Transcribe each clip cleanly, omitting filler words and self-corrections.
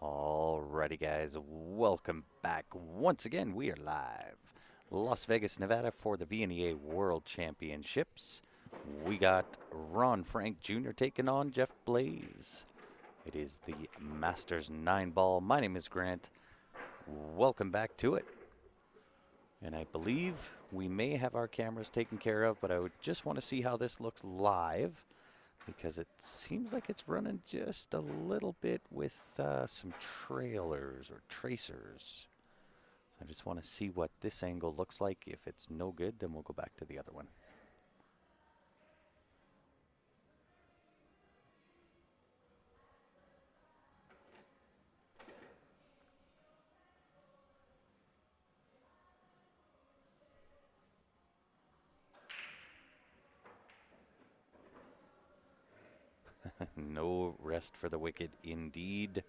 Alrighty guys, welcome back. Once again, we are live. Las Vegas, Nevada for the VNEA World Championships. We got Ron Frank Jr. taking on Jeff Blaze. It is the Masters 9-ball. My name is Grant. Welcome back to it. And I believe we may have our cameras taken care of, but I would just want to see how this looks live, because it seems like it's running just a little bit with some trailers or tracers. I just want to see what this angle looks like. If it's no good, then we'll go back to the other one. No rest for the wicked indeed.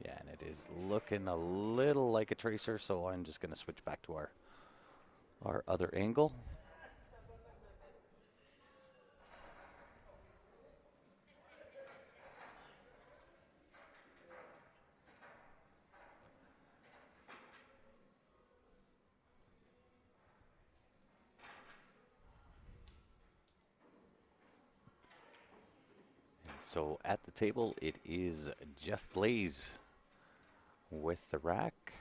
Yeah, and it is looking a little like a tracer, so I'm just going to switch back to our other angle. So at the table, it is Jeff Blaze with the rack.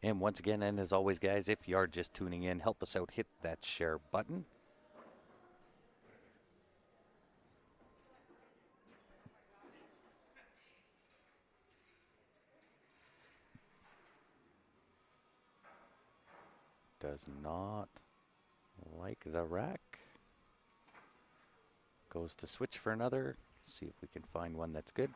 And once again, and as always, guys, if you are just tuning in, help us out, hit that share button. Does not like the rack. Goes to switch for another. See if we can find one that's good.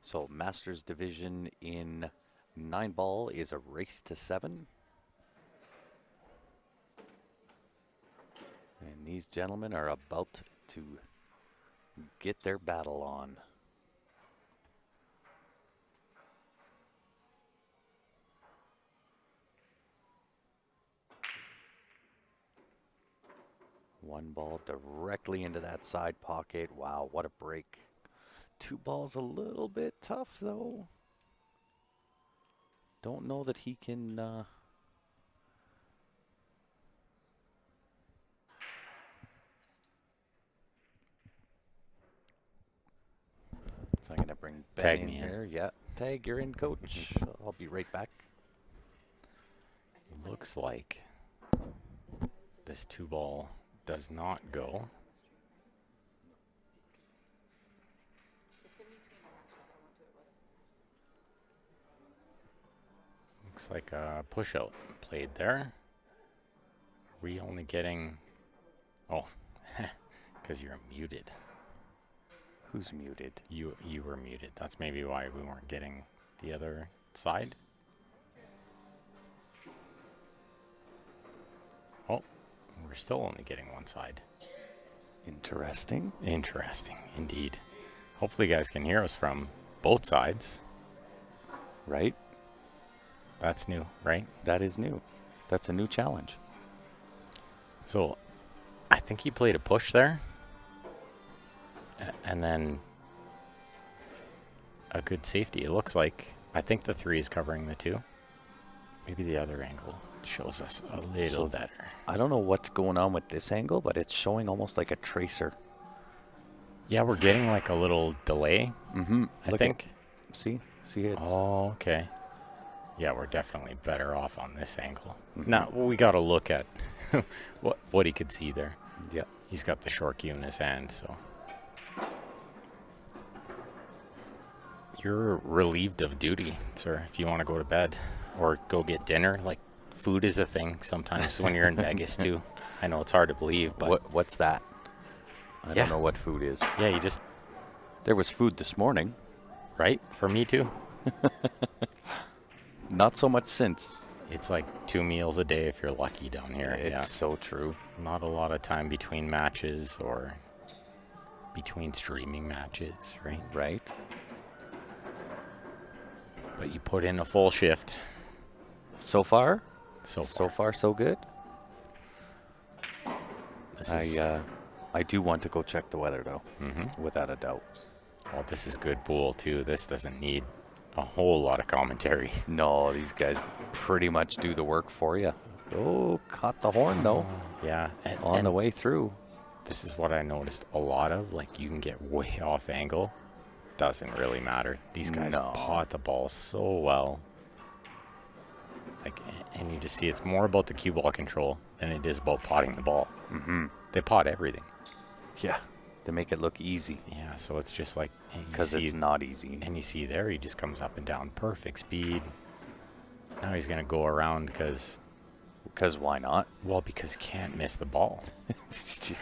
So Masters division in 9-ball is a race to 7. And these gentlemen are about to get their battle on. One ball directly into that side pocket. Wow, what a break. 2 balls a little bit tough, though. Don't know that he can... So I'm going to bring Ben in here. Yeah, tag, you're in, coach. I'll be right back. Looks like this 2-ball does not go. Looks like a push out played there. Are we only getting... Oh, because you're muted. Who's muted? You were muted. That's maybe why we weren't getting the other side. Oh, we're still only getting one side. Interesting. Interesting, indeed. Hopefully you guys can hear us from both sides. Right? That's new, right? That is new. That's a new challenge. So, I think he played a push there. And then a good safety. It looks like, I think the 3 is covering the 2. Maybe the other angle shows us a little better. I don't know what's going on with this angle, but it's showing almost like a tracer. Yeah, we're getting like a little delay. I think. See it's. Oh, okay. Yeah, we're definitely better off on this angle. Now, we got to look at what he could see there. Yeah. He's got the short cue in his hand, so. You're relieved of duty, sir, if you want to go to bed or go get dinner. Like, food is a thing sometimes when you're in Vegas, too. I know it's hard to believe, but What's that? I Yeah. don't know what food is. yeah, you just, There was food this morning. right? For me, too. Not so much since. It's like 2 meals a day if you're lucky down here. It's so true. Not a lot of time between matches or between streaming matches, right? Right? But you put in a full shift. So far? So So far, so good. This is, I do want to go check the weather, though, without a doubt. oh, this is good pool, too. This doesn't need a whole lot of commentary. No, these guys pretty much do the work for you. Oh, caught the horn, though, Yeah. on the way through. This is what I noticed a lot of. Like, you can get way off angle. Doesn't really matter. These guys No. pot the ball so well. Like, and you just see it's more about the cue ball control than it is about potting the ball. Mm-hmm. They pot everything. Yeah, to make it look easy, Yeah, so it's just like, and you because see- it's not easy. And you see there, he just comes up and down, perfect speed. Now he's gonna go around because Why not? he can't miss the ball,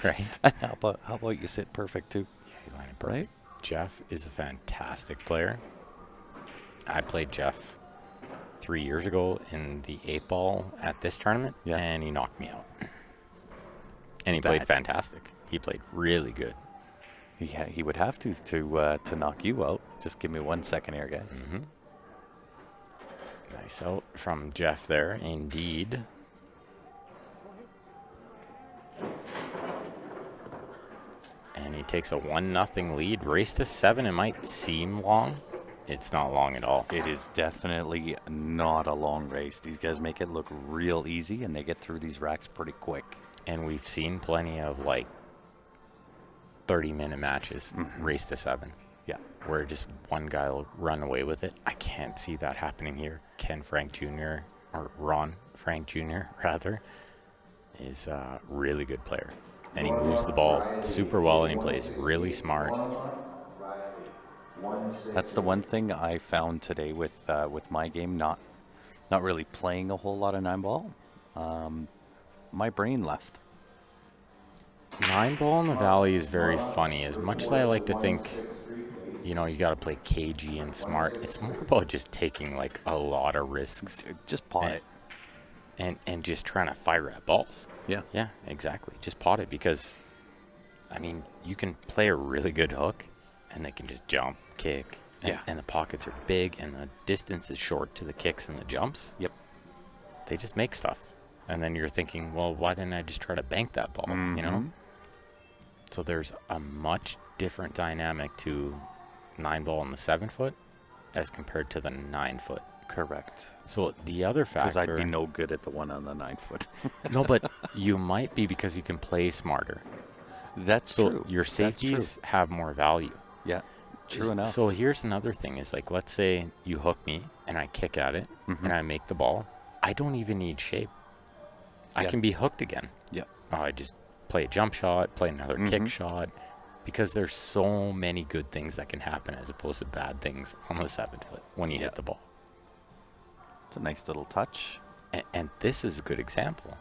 right? How about you sit perfect, too? Yeah, he landed perfect. Jeff is a fantastic player. I played Jeff 3 years ago in the 8-ball at this tournament, Yeah. and he knocked me out. And he Bad. played fantastic. He played really good. Yeah, he would have to knock you out. Just give me 1 second here, guys. Nice out from Jeff there, indeed. And he takes a 1-0 lead. Race to 7, it might seem long. It's not long at all. It is definitely not a long race. These guys make it look real easy, and they get through these racks pretty quick. And we've seen plenty of like 30-minute matches, race to 7, Yeah. where just one guy will run away with it. I can't see that happening here. Ken Frank Jr., or Ron Frank Jr., rather, is a really good player. And he moves the ball super well, and he plays really smart. That's the one thing I found today with my game. Not really playing a whole lot of 9-ball. My brain left. 9-ball in the Valley is very funny. As much as I like to think, you know, you got to play cagey and smart, it's more about just taking like a lot of risks Just pot it. and just trying to fire at balls. Yeah. Yeah, exactly. Just pot it because, I mean, you can play a really good hook and they can just jump, kick. And, Yeah. and the pockets are big and the distance is short to the kicks and the jumps. Yep. They just make stuff. And then you're thinking, well, why didn't I just try to bank that ball, you know? So there's a much different dynamic to 9-ball in the 7-foot as compared to the 9-foot. Correct. So the other Because factor... I'd be no good at the one on the 9-foot. No, but you might be because you can play smarter. That's So true. your That's true. safeties have more value. Yeah. True enough. So here's another thing is like, let's say you hook me and I kick at it and I make the ball. I don't even need shape. I Yeah. can be hooked again. Yeah. I just play a jump shot, play another kick shot, because there's so many good things that can happen as opposed to bad things on the 7-foot when you hit the ball. It's a nice little touch. And this is a good example.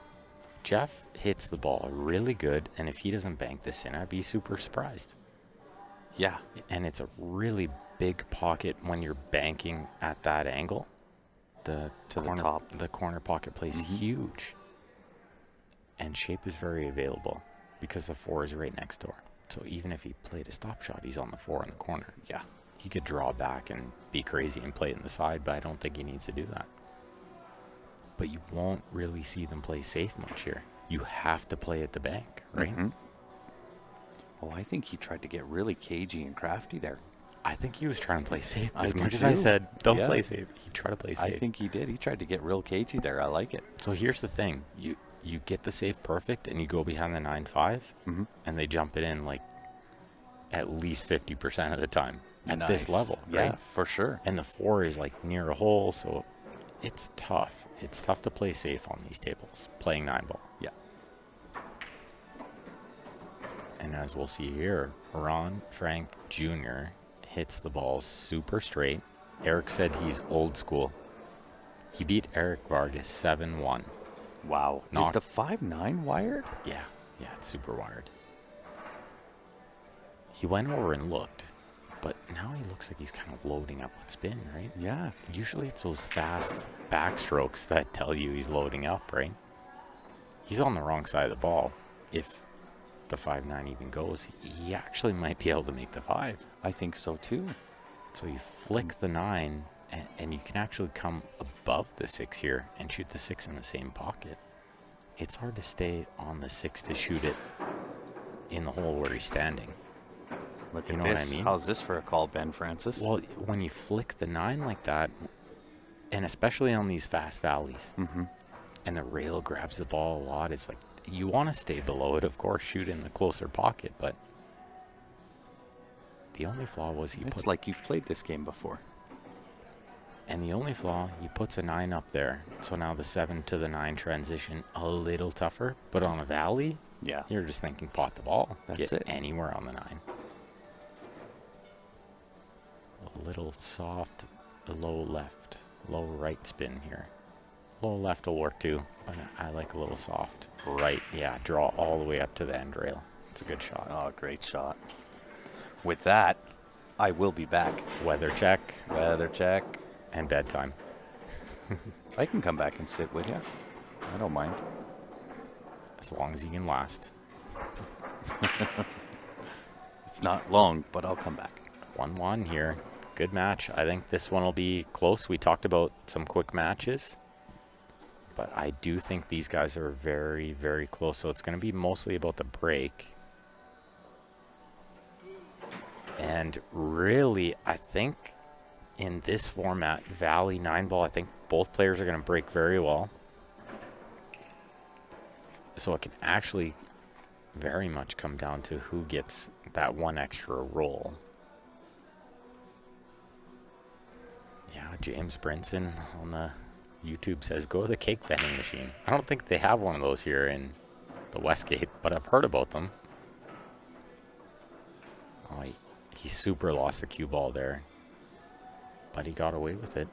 Jeff hits the ball really good, and if he doesn't bank this in, I'd be super surprised. Yeah. And it's a really big pocket when you're banking at that angle. The top. The corner pocket plays huge. And shape is very available because the 4 is right next door. So even if he played a stop shot, he's on the 4 in the corner. Yeah. He could draw back and be crazy and play it in the side, but I don't think he needs to do that. But you won't really see them play safe much here. You have to play at the bank, right? Oh, I think he tried to get really cagey and crafty there. I think he was trying to play safe. I As do much as I too. said, don't Yeah. play safe, he tried to play safe. I think he did. He tried to get real cagey there. I like it. So here's the thing. You get the safe perfect and you go behind the 9-5 and they jump it in like at least 50% of the time at this Nice. level, Yeah, right? for sure. And the 4 is like near a hole, so it's tough. It's tough to play safe on these tables, playing 9-ball. Yeah. And as we'll see here, Ron Frank Jr. hits the ball super straight. Eric said he's old school. He beat Eric Vargas 7-1. Wow. Is the 5'9" wired? Yeah, it's super wired. He went over and looked, but now he looks like he's kind of loading up with spin, right? Yeah. Usually it's those fast backstrokes that tell you he's loading up, right? He's on the wrong side of the ball. If the 5'9" even goes, he actually might be able to make the 5. I think so too. So you flick the 9, and you can actually come above the 6 here and shoot the 6 in the same pocket. It's hard to stay on the 6 to shoot it in the hole where he's standing. Look You at know what I this. mean? How's this for a call, Ben Francis? Well, when you flick the 9 like that, and especially on these fast valleys, and the rail grabs the ball a lot, it's like you want to stay below it, of course, shoot in the closer pocket, but the only flaw was it's like you've played this game before. And the only flaw, he puts a 9 up there. So now the 7 to the 9 transition a little tougher. But on a valley, Yeah. you're just thinking pot the ball. That's Get it. anywhere on the 9. A little soft, low left, low right spin here. Low left will work too, but I like a little soft. Right, yeah, draw all the way up to the end rail. It's a good shot. Oh, great shot. With that, I will be back. Weather check Weather check. and bedtime. I can come back and sit with you. I don't mind. As long as you can last. It's not long, but I'll come back. 1-1 here. Good match. I think this one will be close. We talked about some quick matches, but I do think these guys are very, very close. So it's going to be mostly about the break. And really, I think in this format, Valley 9-ball, I think both players are going to break very well. So it can actually very much come down to who gets that one extra roll. Yeah, James Brinson on the YouTube says, go to the cake vending machine. I don't think they have one of those here in the Westgate, but I've heard about them. Oh, he super lost the cue ball there, but he got away with it.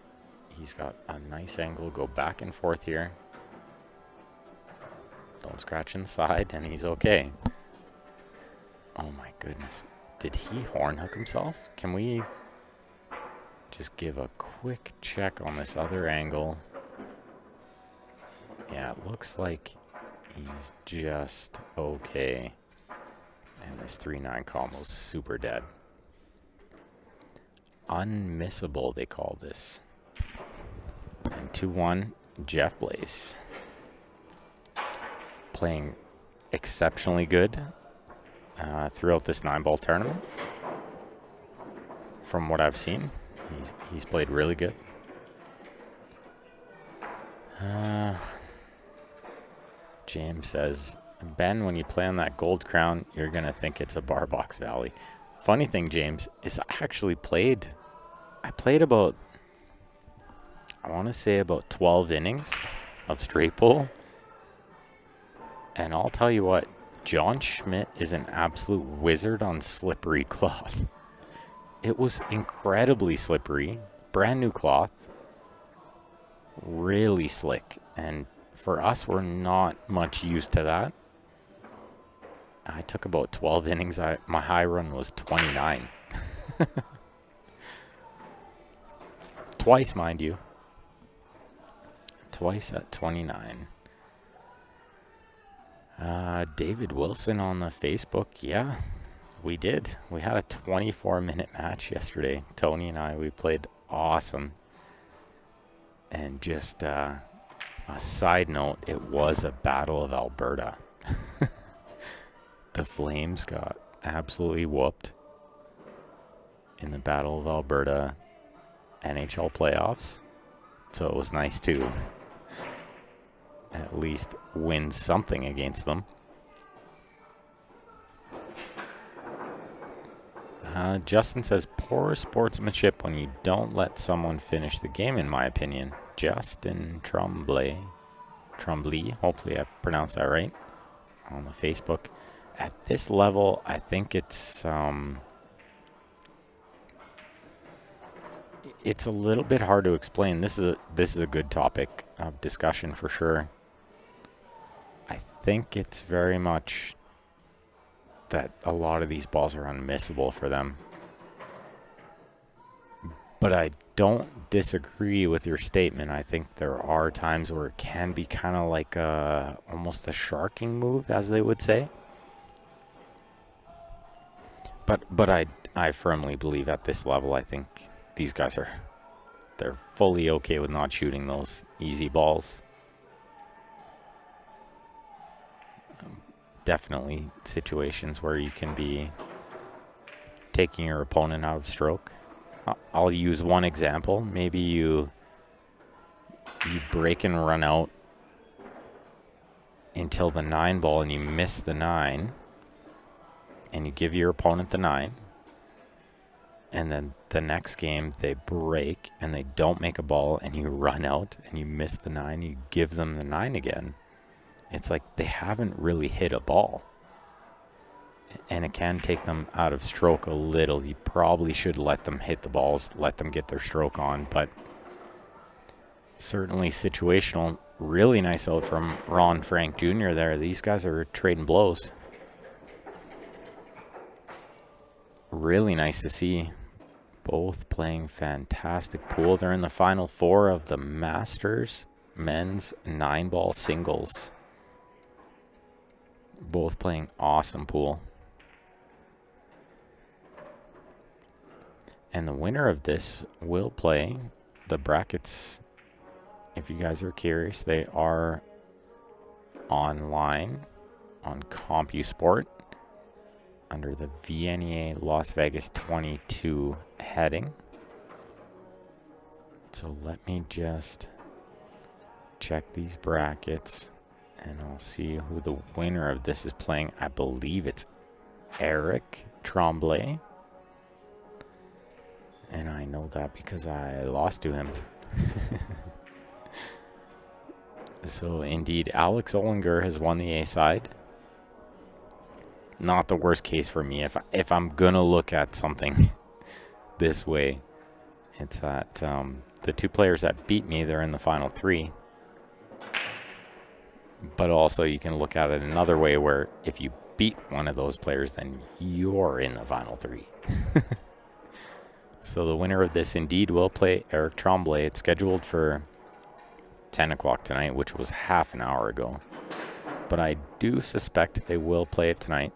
He's got a nice angle, go back and forth here. Don't scratch inside, and he's okay. Oh my goodness. Did he horn hook himself? Can we just give a quick check on this other angle? Yeah, it looks like he's just okay. And this 3-9 combo's super dead. Unmissable, they call this. And 2-1, Jeff Blaze. Playing exceptionally good throughout this 9-ball tournament. From what I've seen, he's played really good. James says, Ben, when you play on that gold crown, you're going to think it's a bar box valley. Funny thing, James, is I actually played about, I want to say about 12 innings of straight pull. And I'll tell you what, John Schmidt is an absolute wizard on slippery cloth. It was incredibly slippery, brand new cloth, really slick. And for us, we're not much used to that. I took about 12 innings. My high run was 29. Twice, mind you. Twice at 29. David Wilson on the Facebook. Yeah, we did. We had a 24-minute match yesterday. Tony and I, we played awesome. And just a side note, it was a Battle of Alberta. The Flames got absolutely whooped in the Battle of Alberta NHL playoffs. So it was nice to at least win something against them. Justin says, poor sportsmanship when you don't let someone finish the game, in my opinion. Justin Tremblay, hopefully I pronounced that right, on the Facebook. At this level, I think it's It's a little bit hard to explain. This is a good topic of discussion for sure. I think it's very much that a lot of these balls are unmissable for them. But I don't disagree with your statement. I think there are times where it can be kind of like almost a sharking move, as they would say. But I firmly believe at this level, I think these guys they're fully okay with not shooting those easy balls. Definitely situations where you can be taking your opponent out of stroke. I'll use one example. Maybe you break and run out until the 9 ball and you miss the 9, and you give your opponent the 9, and then the next game they break and they don't make a ball and you run out and you miss the 9, you give them the 9 again. It's like they haven't really hit a ball. And it can take them out of stroke a little. You probably should let them hit the balls, let them get their stroke on. But certainly situational. Really nice out from Ron Frank Jr. there. These guys are trading blows. Really nice to see. Both playing fantastic pool. They're in the final 4 of the Masters men's 9-ball singles. Both playing awesome pool. And the winner of this will play the brackets. If you guys are curious, they are online on CompuSport under the VNEA Las Vegas 22 heading. So let me just check these brackets and I'll see who the winner of this is playing. I believe it's Eric Tremblay. And I know that because I lost to him. So indeed, Alex Ollinger has won the A side. Not the worst case for me. If I'm gonna look at something this way, it's that the 2 players that beat me, they're in the final 3. But also you can look at it another way where if you beat one of those players, then you're in the final 3. So the winner of this indeed will play Eric Tremblay. It's scheduled for 10 o'clock tonight, which was half an hour ago. But I do suspect they will play it tonight.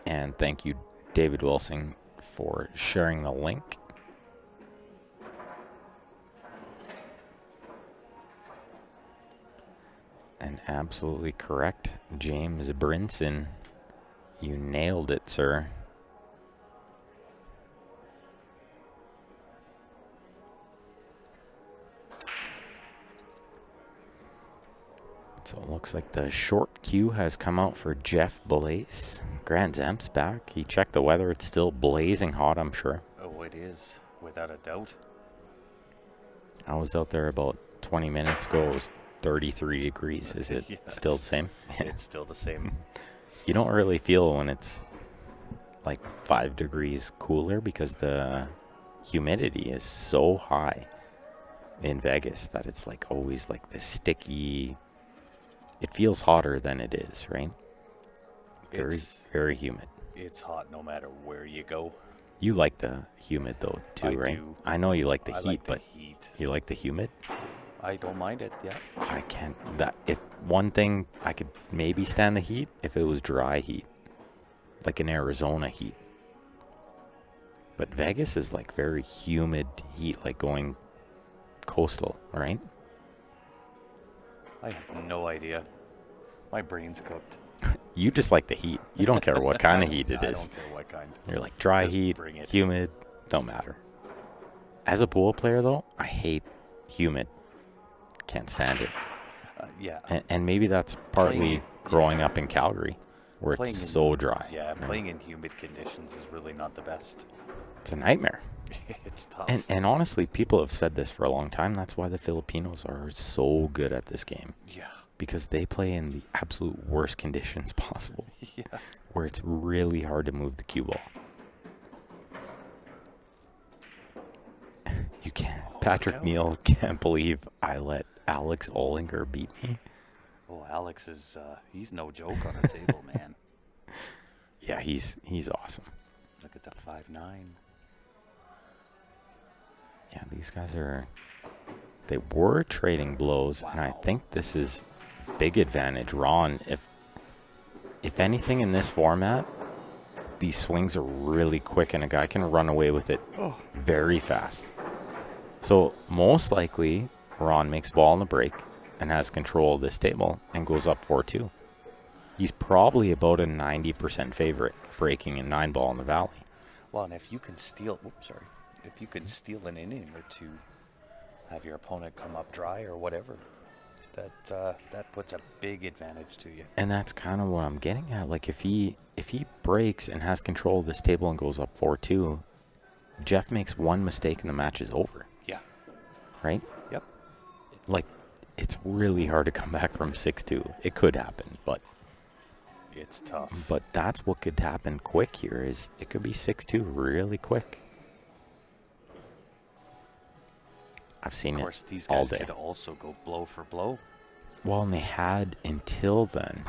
And thank you, David Wilson, for sharing the link. And absolutely correct, James Brinson. You nailed it, sir. So it looks like the short queue has come out for Jeff Blaze. Grant Zemp's back. He checked the weather. It's still blazing hot, I'm sure. Oh, it is, without a doubt. I was out there about 20 minutes ago. It was 33 degrees. Is it still the same? It's still the same. You don't really feel when it's like 5 degrees cooler because the humidity is so high in Vegas that it's like always like this sticky. It feels hotter than it is, right? Very, very humid. It's hot no matter where you go. You like the humid though too, I right? do. I know you like the I heat, like the but heat. you like the humid? I don't mind it, yeah. I can't. That if one thing I could maybe stand the heat if it was dry heat, like an Arizona heat. But Vegas is like very humid heat, like going coastal, right? I have no idea. My brain's cooked. You just like the heat. You don't care what kind of heat it I is. don't care what kind. You're like dry Just heat, bring it. humid, don't matter. As a pool player though, I hate humid. Can't stand it. Yeah. And maybe that's partly Playing- growing up in Calgary, where Playing it's in- so dry. Yeah, right? playing in humid conditions is really not the best. It's a nightmare. It's tough. And honestly, people have said this for a long time. That's why the Filipinos are so good at this game. Yeah. Because they play in the absolute worst conditions possible. Yeah. Where it's really hard to move the cue ball. Patrick out. Neal can't believe I let Alex Olinger beat me. Oh, Alex is he's no joke on a table, man. Yeah, he's awesome. Look at the 5'9". Yeah, these guys they were trading blows, and I Wow. think this is big advantage. Ron, if anything in this format, these swings are really quick, and a guy can run away with it very fast. So most likely, Ron makes ball in the break and has control of this table and goes up 4-2. He's probably about a 90% favorite breaking in 9-ball in the Valley. Well, and if you can steal, if you can steal an inning or two, have your opponent come up dry or whatever, that puts a big advantage to you. And that's kind of what I'm getting at. Like if he breaks and has control of this table and goes up 4-2, Jeff makes one mistake and the match is over. Yeah. Right? Yep. Like it's really hard to come back from 6-2. It could happen, but It's tough. that's what could happen quick here is it could be 6-2 really quick. I've seen Of course, it these all guys day. could also go blow for blow. Well, and they had until then.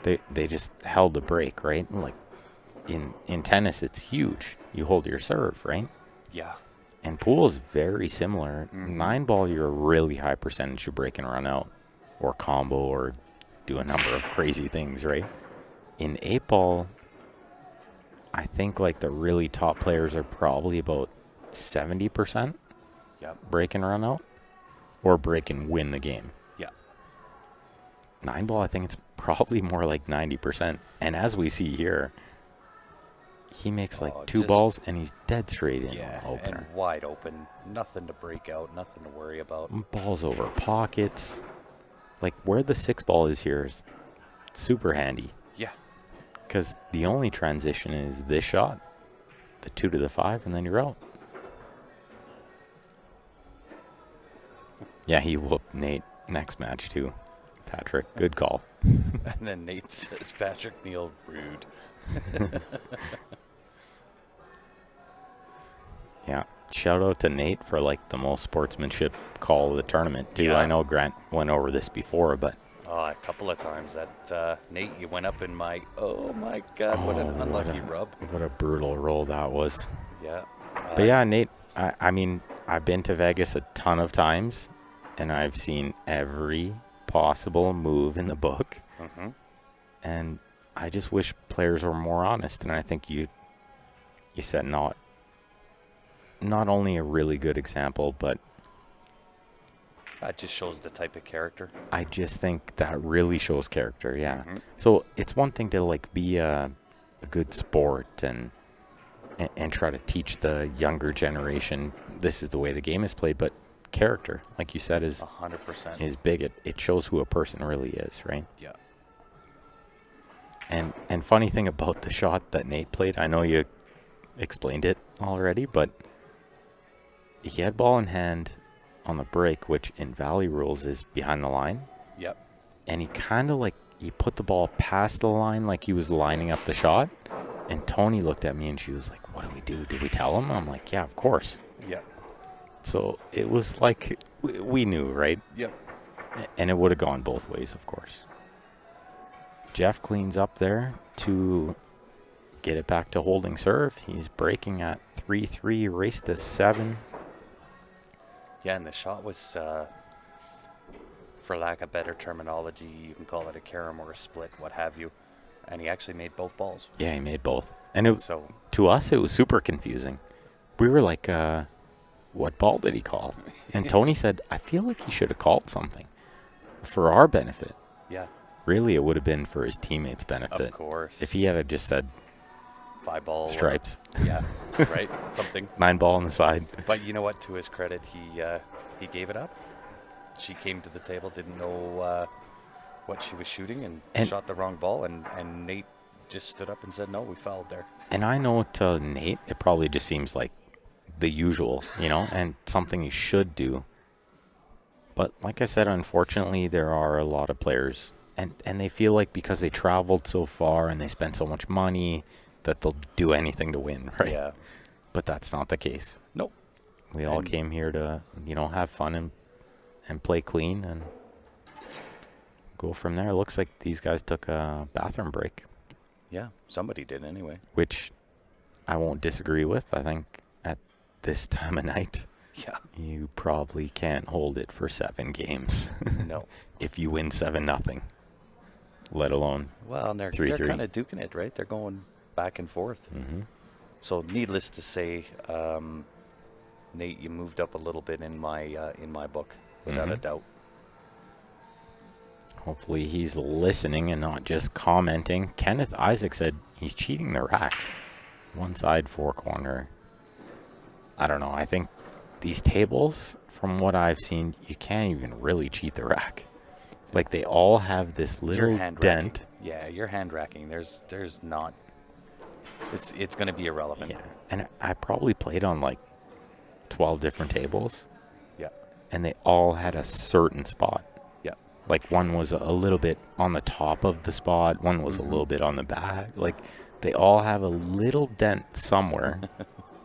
They just held the break, right? And like in tennis, it's huge. You hold your serve, right? Yeah. And pool is very similar. Mhm. 9-ball, you're a really high percentage to break and run out, or combo, or do a number of crazy things, right? In 8-ball, I think like the really top players are probably about 70% Yep. break and run out, or break and win the game. Yeah. 9-ball, I think it's probably more like 90%. And as we see here, he makes like two just- balls and he's dead straight in Yeah. on opener. And wide open. Nothing to break out. Nothing to worry about. Balls over pockets. Like where the 6-ball is here is super handy. Yeah. Because the only transition is this shot, the 2 to the 5, and then you're out. Yeah, he whooped Nate next match too. Patrick, good call. And then Nate says, Patrick Neal, rude. Yeah. Shout out to Nate for like the most sportsmanship call of the tournament too. Yeah. I know Grant went over this before, but A couple of times that Nate, you went up in my, oh my God, what an unlucky rub. what a brutal roll that was. Yeah. But yeah, Nate, I mean, I've been to Vegas a ton of times, and I've seen every possible move in the book. Mm-hmm. And I just wish players were more honest. And I think you set not only a really good example, but That just shows the type of character. I just think that really shows character. Yeah. Mhm. So it's one thing to like be a good sport and try to teach the younger generation this is the way the game is played, but character, like you said, is 100%. is big. It shows who a person really is, right? Yeah. And funny thing about the shot that Nate played, I know you explained it already, but he had ball in hand on the break, which in Valley rules is behind the line. Yep. And he kind of like, he put the ball past the line like he was lining up the shot. And Tony looked at me and she was like, what do we do? Did we tell him? I'm like, yeah, of course. Yep. So it was like, we knew, right? Yep. And it would have gone both ways, of course. Jeff cleans up there to get it back to holding serve. He's breaking at 3-3, race to 7. Yeah, and the shot was, for lack of better terminology, you can call it a carom or a split, what have you. And he actually made both balls. Yeah, he made both. And it, So, to us, it was super confusing. We were like, what ball did he call? And Tony said, I feel like he should have called something for our benefit. yeah, Really, it would have been for his teammates' benefit. of course. If he had just said 5-ball. stripes, Yeah, right? Something. 9-ball on the side. But you know what? To his credit, he gave it up. She came to the table, didn't know what she was shooting, and shot the wrong ball. And Nate just stood up and said, no, we fouled there. And I know to Nate, it probably just seems like the usual, and something you should do. But like I said, unfortunately, there are a lot of players, and they feel like because they traveled so far and they spent so much money that they'll do anything to win, right? Yeah. But that's not the case. Nope. We all came here to, have fun and play clean and go from there. Looks like these guys took a bathroom break. Yeah, somebody did anyway. Which I won't disagree with. I think at this time of night, yeah, you probably can't hold it for 7 games. No. If you win 7-0, let alone well, and they're 3-3. kind of duking it, right? They're going back and forth. Mm-hmm. So, needless to say, Nate, you moved up a little bit in my book, without a doubt. Hopefully he's listening and not just commenting. Kenneth Isaac said he's cheating the rack. One side, 4 corner. I don't know. I think these tables, from what I've seen, you can't even really cheat the rack. Like, they all have this little dent. Yeah, you're hand racking. There's not. It's going to be irrelevant. Yeah, and I probably played on like 12 different tables. Yeah. And they all had a certain spot. Yeah. Like, one was a little bit on the top of the spot. One was a little bit on the back. Like, they all have a little dent somewhere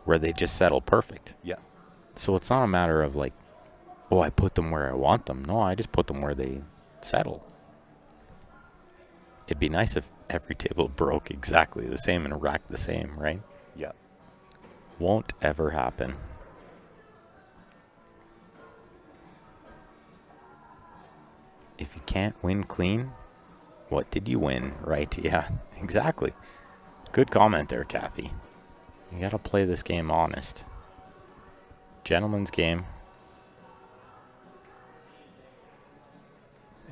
where they just settle perfect. Yeah. So it's not a matter of like, oh, I put them where I want them. No, I just put them where they settle. It'd be nice if every table broke exactly the same and racked the same, right? Yeah. Won't ever happen. If you can't win clean, what did you win, right? Yeah, exactly. Good comment there, Kathy. You got to play this game honest. Gentleman's game.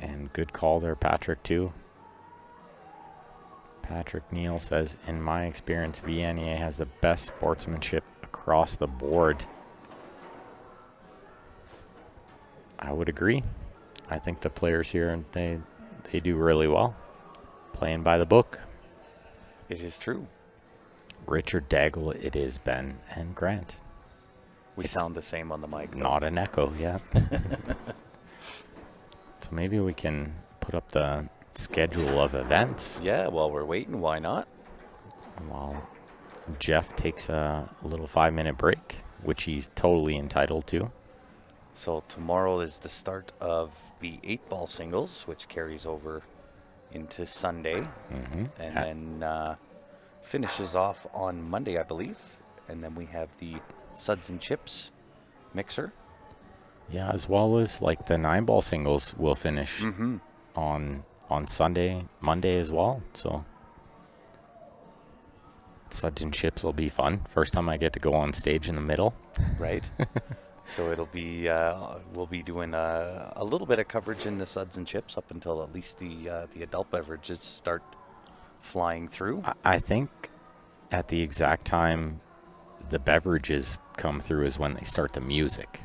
And good call there, Patrick, too. Patrick Neal says, in my experience, VNEA has the best sportsmanship across the board. I would agree. I think the players here, they do really well. Playing by the book. It is true. Richard Daggle, it is Ben and Grant. We sound the same on the mic, though. Not an echo, yeah. So maybe we can put up the schedule of events. Yeah, while we're waiting, why not? While Jeff takes a little 5-minute break, which he's totally entitled to. So tomorrow is the start of the 8-ball singles, which carries over into Sunday. Mm-hmm. And then finishes off on Monday, I believe. And then we have the Suds and Chips mixer. Yeah, as well as like the 9-ball singles will finish on Sunday, Monday as well. So Suds and Chips will be fun. First time I get to go on stage in the middle. Right. So it'll be we'll be doing a little bit of coverage in the Suds and Chips up until at least the adult beverages start flying through. I think at the exact time the beverages come through is when they start the music.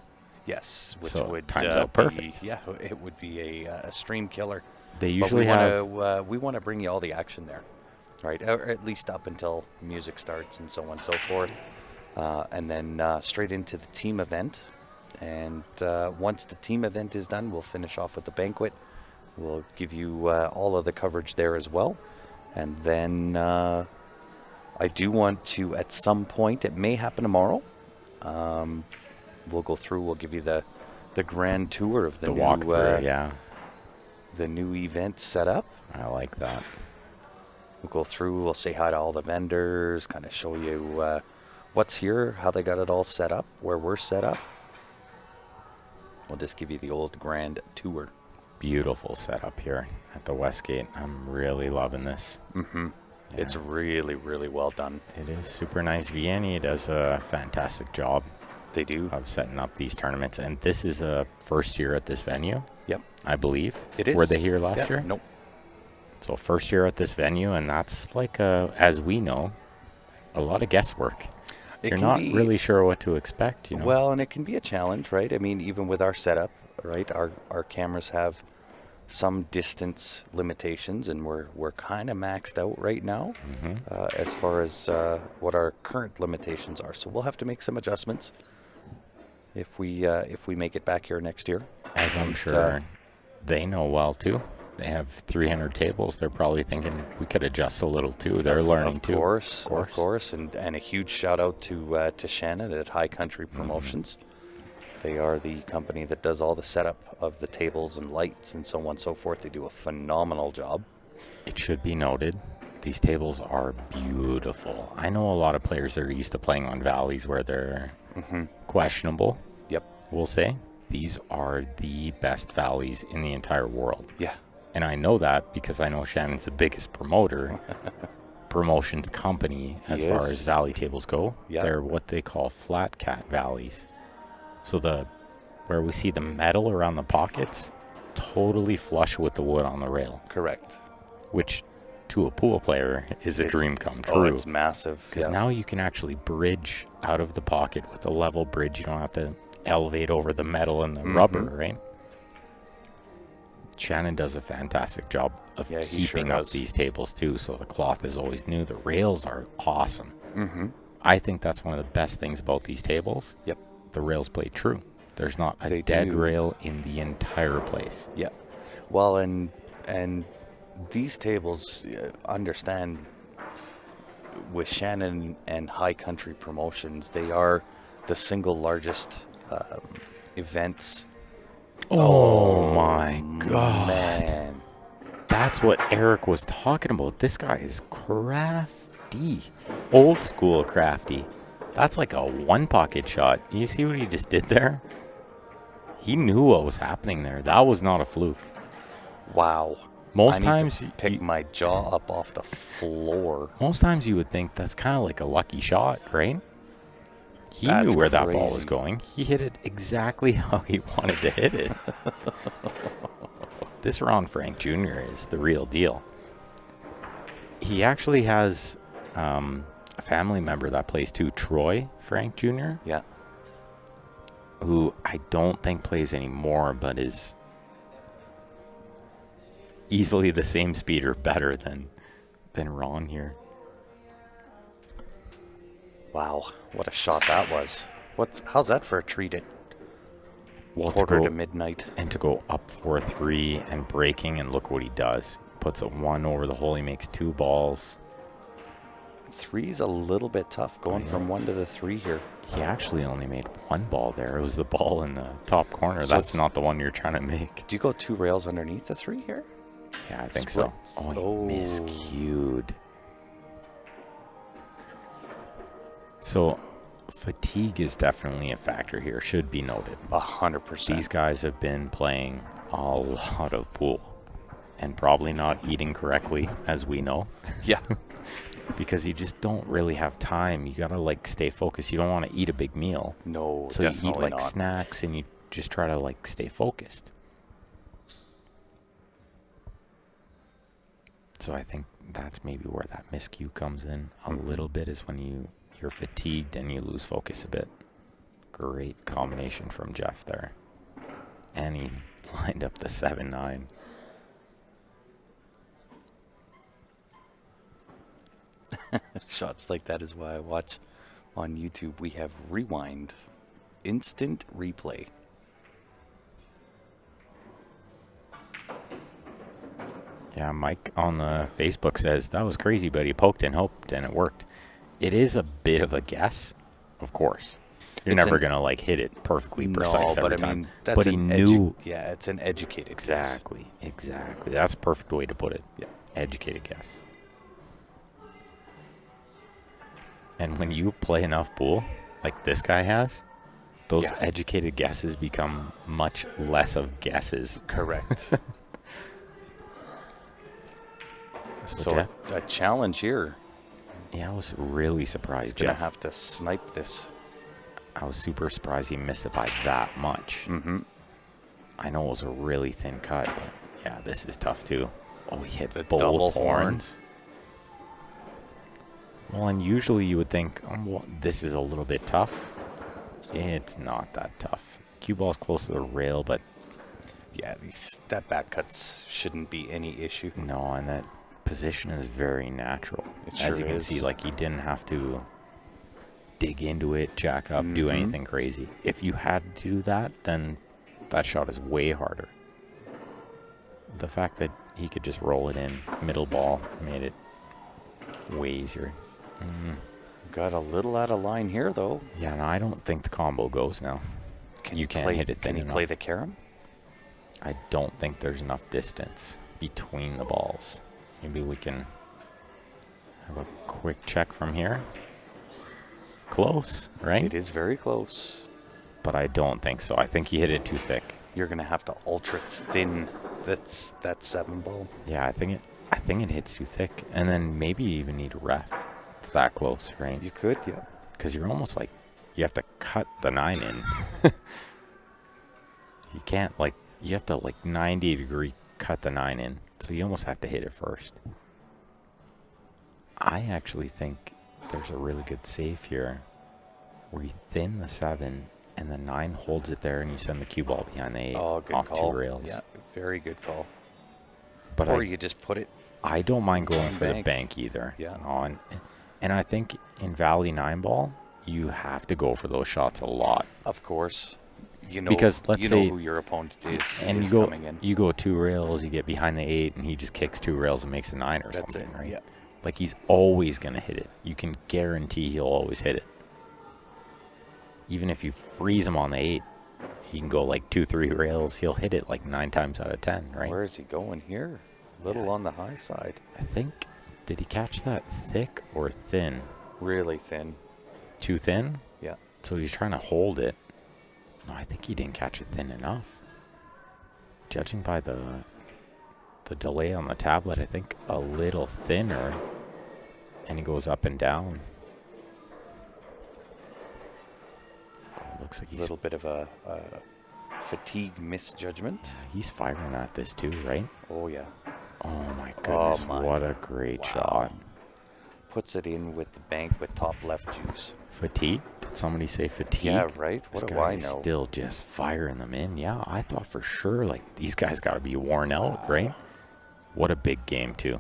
Yes, which so would times out perfect. Yeah, it would be a stream killer. They usually we want to bring you all the action there, right? Or at least up until music starts and so on and so forth. And then straight into the team event. And once the team event is done, we'll finish off with the banquet. We'll give you all of the coverage there as well. And then I do want to, at some point, it may happen tomorrow, we'll go through, we'll give you the grand tour of the new, walkthrough, yeah. The new event setup. I like that. We'll go through, we'll say hi to all the vendors, kind of show you what's here, how they got it all set up, where we're set up. We'll just give you the old grand tour. Beautiful setup here at the Westgate. I'm really loving this. Mm-hmm. Yeah. It's really, really well done. It is super nice. VNEA does a fantastic job. They do. Of setting up these tournaments. And this is a first year at this venue. Yep. I believe. It is. Were they here last year? Nope. So first year at this venue, and that's like, as we know, a lot of guesswork. You're not really sure what to expect, you know. Well, and it can be a challenge, right? I mean, even with our setup, right? Our cameras have some distance limitations, and we're kind of maxed out right now as far as what our current limitations are. So we'll have to make some adjustments if we make it back here next year. As I'm sure they know well too. They have 300 tables. They're probably thinking we could adjust a little too. They're learning too. Of course. And a huge shout out to Shannon at High Country Promotions. They are the company that does all the setup of the tables and lights and so on and so forth. They do a phenomenal job. It should be noted, these tables are beautiful. I know a lot of players that are used to playing on valleys where they're questionable. Yep. We'll say these are the best valleys in the entire world. Yeah. And I know that because I know Shannon's the biggest promotions company as far as valley tables go. Yep. They're what they call flat cat valleys. So where we see the metal around the pockets, totally flush with the wood on the rail. Correct. Which to a pool player is a dream come true. Oh, it's massive. Because now you can actually bridge out of the pocket with a level bridge. You don't have to elevate over the metal and the rubber, right? Shannon does a fantastic job of keeping up these tables too, so the cloth is always new. The rails are awesome. I think that's one of the best things about these tables. Yep. The rails play true. There's not a dead rail in the entire place. Yeah. Well, and these tables, understand, with Shannon and High Country Promotions, they are the single largest events. Oh my God. Man. That's what Eric was talking about. This guy is crafty. Old school crafty. That's like a one pocket shot. You see what he just did there? He knew what was happening there. That was not a fluke. Wow. Most I times need to pick my jaw up off the floor. Most times you would think that's kind of like a lucky shot, right? He knew where that ball was going. He hit it exactly how he wanted to hit it. This Ron Frank Jr. is the real deal. He actually has a family member that plays too, Troy Frank Jr. Yeah. Who I don't think plays anymore, but is easily the same speed or better than Ron here. Wow, what a shot that was. How's that for a treat at Well, quarter to midnight? And to go up 4-3 and breaking, and look what he does. Puts a 1 over the hole. He makes 2 balls. 3's a little bit tough, going from 1 to the 3 here. He actually only made 1 ball there. It was the ball in the top corner. So that's not the one you're trying to make. Do you go 2 rails underneath the 3 here? Yeah, I think so. Oh, he miscued. So fatigue is definitely a factor here, should be noted. 100%. These guys have been playing a lot of pool and probably not eating correctly, as we know. Yeah. Because you just don't really have time. You gotta like stay focused. You don't want to eat a big meal. No, so definitely you eat like not. snacks, and you just try to like stay focused. So I think that's maybe where that miscue comes in a little bit, is when you're fatigued and you lose focus a bit. Great combination from Jeff there. And he lined up the 7-9. Shots like that is why I watch on YouTube. We have rewind, instant replay. Yeah, Mike on the Facebook says, that was crazy, but he poked and hoped and it worked. It is a bit of a guess, of course. You're never going to like hit it perfectly precise every time. That's but he knew. Yeah, it's an educated guess. Exactly. That's a perfect way to put it. Yeah. Educated guess. And when you play enough pool, like this guy has, those educated guesses become much less of guesses. Correct. So a challenge here. Yeah, I was really surprised. He's going to have to snipe this. I was super surprised he missed it by that much. I know it was a really thin cut, but yeah, this is tough too. Oh, he hit the both double horns. Well, and usually you would think, well, this is a little bit tough. It's not that tough. Cue ball's close to the rail, but yeah, that back cuts shouldn't be any issue. No, and that position is very natural. As you can see, like, he didn't have to dig into it, jack up, do anything crazy. If you had to do that, then that shot is way harder. The fact that he could just roll it in. Middle ball made it way easier. Got a little out of line here, though. Yeah, no, I don't think the combo goes now. You can't hit it thin Can he enough. play the carom? I don't think there's enough distance between the balls. Maybe we can have a quick check from here. Close, right? It is very close. But I don't think so. I think he hit it too thick. You're gonna have to ultra thin that 7 ball. Yeah, I think it hits too thick. And then maybe you even need a ref. It's that close, right? You could, yeah. Because you're almost like, you have to cut the 9 in. You can't, like, you have to, like, 90-degree cut the 9 in. So you almost have to hit it first. I actually think there's a really good save here where you thin the 7 and the 9 holds it there and you send the cue ball behind the 8 good off call. 2 rails. Yeah, very good call. But or you just put it. I don't mind going for the bank. bank either. Yeah. And I think in Valley 9 ball, you have to go for those shots a lot. Of course. You know, Because let's you say, know who your opponent is, and is you go, coming in. you go 2 rails, you get behind the 8, and he just kicks 2 rails and makes a 9 or That's something, it, right? yeah. Like, he's always going to hit it. You can guarantee he'll always hit it. Even if you freeze him on the 8, he can go like 2-3 rails. He'll hit it like 9 times out of 10, right? Where is he going here? Little on the high side. I think, did he catch that thick or thin? Really thin. Too thin? Yeah. So he's trying to hold it. No, I think he didn't catch it thin enough. Judging by the delay on the tablet, I think a little thinner. And he goes up and down. Looks like A he's little bit of a fatigue misjudgment. he's firing at this too, right? Oh, yeah. Oh my goodness, my. what a great shot. Puts it in with the bank with top left juice. Fatigue? Did somebody say fatigue? Yeah, right? This What do guy I is know? still just firing them in. Yeah, I thought for sure, like, these guys got to be worn out, right? What a big game, too.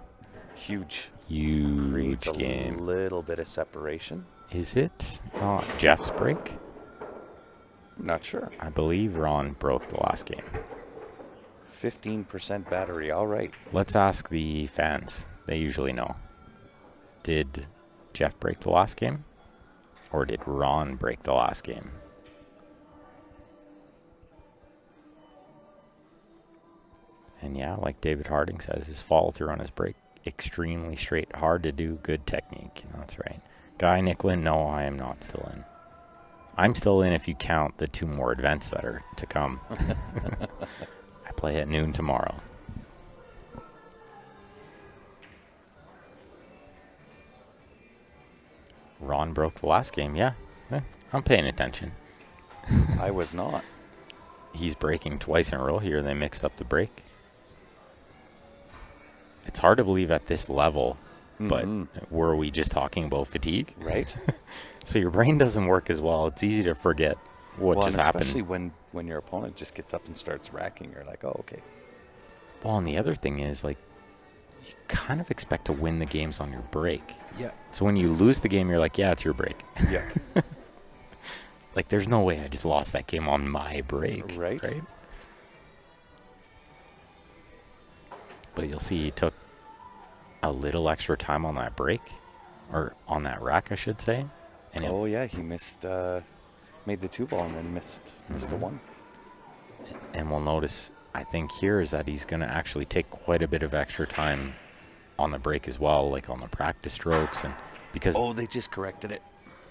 Huge. Huge Creates a game. little bit of separation. Is it Jeff's break? Not sure. I believe Ron broke the last game. 15% battery. All right. Let's ask the fans. They usually know. Did Jeff break the last game? Or did Ron break the last game? And yeah, like David Harding says, his follow through on his break, extremely straight, hard to do, good technique. That's right. Guy Nicklin, no, I am not still in. I'm still in if you count the 2 more events that are to come. I play at noon tomorrow. Ron broke the last game, yeah. I'm paying attention. I was not. He's breaking twice in a row here. They mixed up the break. It's hard to believe at this level, but were we just talking about fatigue? Right? So your brain doesn't work as well. It's easy to forget what just happened. Especially when your opponent just gets up and starts racking. You're like, oh, okay. Well, and the other thing is, like, you kind of expect to win the games on your break. Yeah. So when you lose the game, you're like, yeah, it's your break. Yeah. Like, there's no way I just lost that game on my break. Right. But you'll see he took a little extra time on that break, or on that rack, I should say. And Oh, yeah. He missed, made the 2 ball and then missed the 1. And we'll notice, I think here is that he's going to actually take quite a bit of extra time on the break as well, like on the practice strokes. And because Oh, they just corrected it.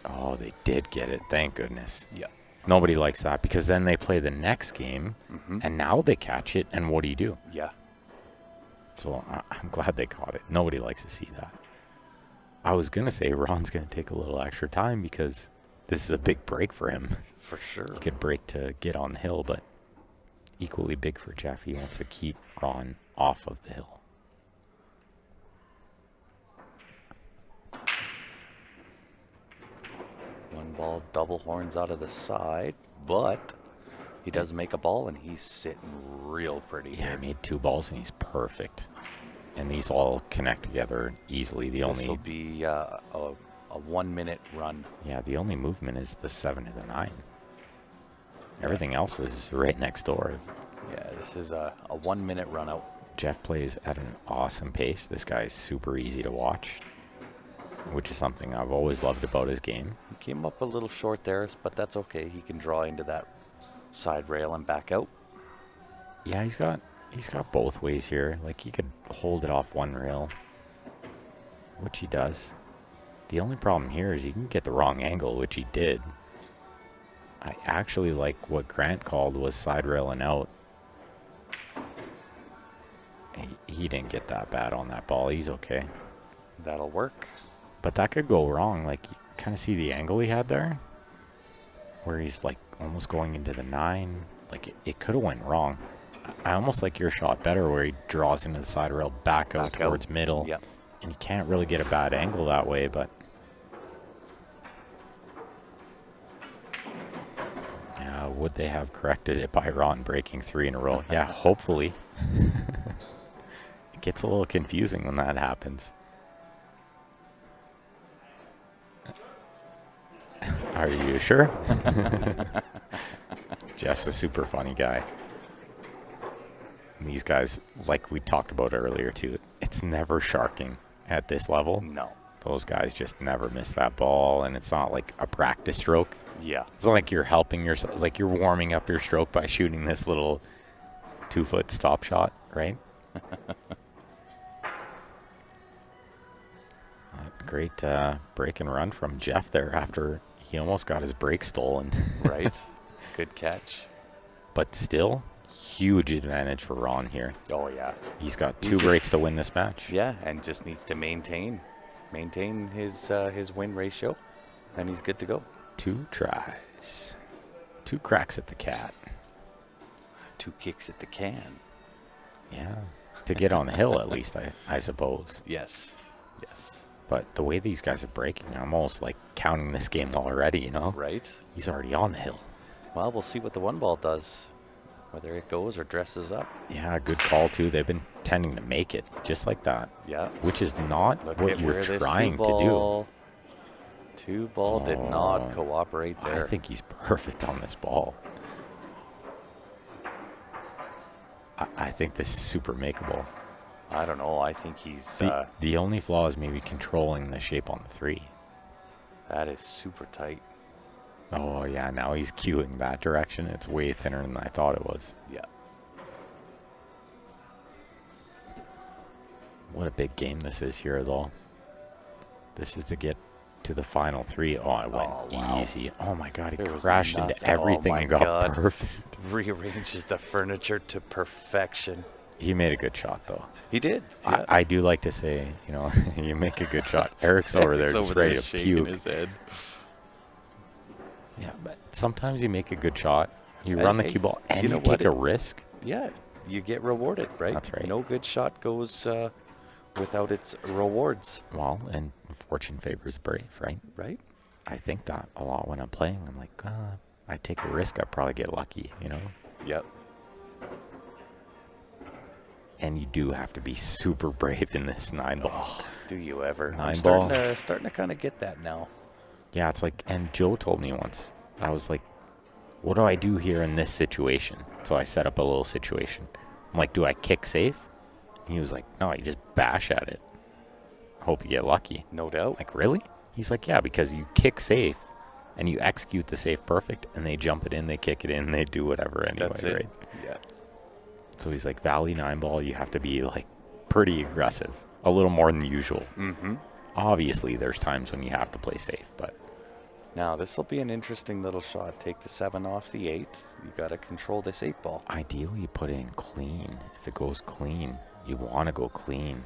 oh, they did get it. Thank goodness. Yeah. Nobody likes that because then they play the next game and now they catch it. And what do? Yeah. So I'm glad they caught it. Nobody likes to see that. I was going to say Ron's going to take a little extra time because this is a big break for him. For sure. He could break to get on the hill, but equally big for Jeff. He wants to keep Ron off of the hill. One ball, double horns out of the side, but he does make a ball, and he's sitting real pretty. Yeah, he made 2 balls, and he's perfect. And these all connect together easily. The This will only be a 1-minute run. yeah, the only movement is the 7 and the 9. Everything else is right next door. Yeah, this is a 1-minute run out. Jeff plays at an awesome pace. This guy is super easy to watch, which is something I've always loved about his game. He came up a little short there, but that's okay. He can draw into that side rail and back out. Yeah, he's got both ways here. Like, he could hold it off one rail, which he does. The only problem here is he can get the wrong angle, which he did. I actually like what Grant called was side rail and out. He didn't get that bad on that ball. He's okay. That'll work. But that could go wrong. Like, you kind of see the angle he had there, where he's like almost going into the 9. Like, it could have went wrong. I almost like your shot better, where he draws into the side rail, back out towards middle. Yep. And you can't really get a bad angle that way, but would they have corrected it by Ron breaking 3 in a row? Yeah, hopefully. It gets a little confusing when that happens. Are you sure? Jeff's a super funny guy. And these guys, like we talked about earlier too, it's never sharking at this level. No. Those guys just never miss that ball, and it's not like a practice stroke. Yeah. It's not like you're helping yourself, like you're warming up your stroke by shooting this little 2-foot stop shot, right? Great break and run from Jeff there after he almost got his break stolen. Right. Good catch. But still, huge advantage for Ron here. Oh, yeah. He's got 2 breaks to win this match. Yeah, and just needs to maintain his win ratio, and he's good to go. 2 tries. 2 cracks at the cat. 2 kicks at the can. Yeah. To get on the hill, at least, I suppose. Yes. Yes. But the way these guys are breaking, I'm almost like counting this game already, you know? Right. He's already on the hill. Well, we'll see what the 1 ball does, whether it goes or dresses up. Yeah, good call, too. They've been tending to make it just like that. Yeah. Which is not what you're trying to do. 2 ball did not cooperate there. I think he's perfect on this ball. I think this is super makeable. I don't know. I think he's... the only flaw is maybe controlling the shape on the 3. That is super tight. Oh, yeah. Now he's cueing that direction. It's way thinner than I thought it was. Yeah. What a big game this is here, though. This is to get to the final 3. Oh, it went easy. Oh, my God. He crashed into everything and got perfect. Rearranges the furniture to perfection. He made a good shot, though. He did. Yeah. I do like to say, you know, you make a good shot. Eric's over there just ready to puke. His head. Yeah, but sometimes you make a good shot. You run the cue ball and you take a risk. Yeah, you get rewarded, right? That's right. No good shot goes without its rewards. Well, and fortune favors the brave, right? Right. I think that a lot when I'm playing. I'm like, I take a risk, I probably get lucky, you know? Yep. And you do have to be super brave in this 9 ball. Oh, do you ever? 9 I'm ball. starting to kind of get that now. Yeah, it's like, and Joe told me once, I was like, what do I do here in this situation? So I set up a little situation. I'm like, do I kick safe? And he was like, no, you just bash at it. Hope you get lucky. No doubt. Like, really? He's like, yeah, because you kick safe and you execute the safe perfect and they jump it in, they kick it in, they do whatever anyway, That's it. right? Yeah. So he's like, Valley 9 ball, you have to be like pretty aggressive, a little more than usual. Mm-hmm. Obviously, there's times when you have to play safe, but now this will be an interesting little shot. Take the 7 off the 8. You got to control this 8 ball. ideally you put it in clean. If it goes clean, you want to go clean.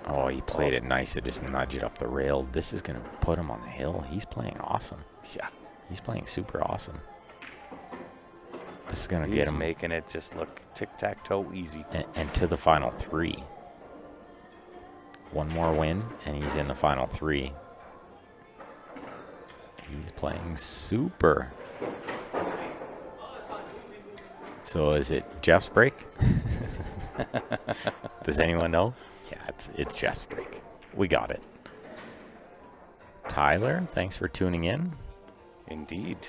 Oh, he played it nice to just nudge it up the rail. This is going to put him on the hill. He's playing awesome. Yeah. He's playing super awesome. This is going to get him. He's making it just look tic-tac-toe easy. And to the final 3. 1 more win, and he's in the final 3. He's playing super. So is it Jeff's break? Does anyone know? Yeah, it's Jeff's break. We got it. Tyler, thanks for tuning in. Indeed.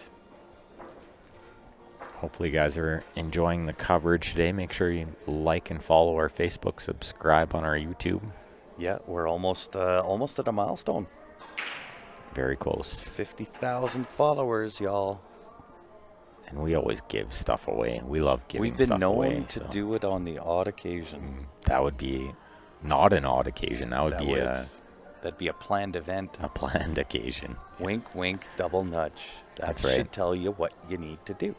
Hopefully you guys are enjoying the coverage today. Make sure you like and follow our Facebook, subscribe on our YouTube. Yeah, we're almost at a milestone. Very close. 50,000 followers, y'all. And we always give stuff away. We love giving We've been stuff known away. to do it on the odd occasion. That would be not an odd occasion. That'd be a planned event. a planned occasion. Wink, wink, double nudge. That's right. Should tell you what you need to do.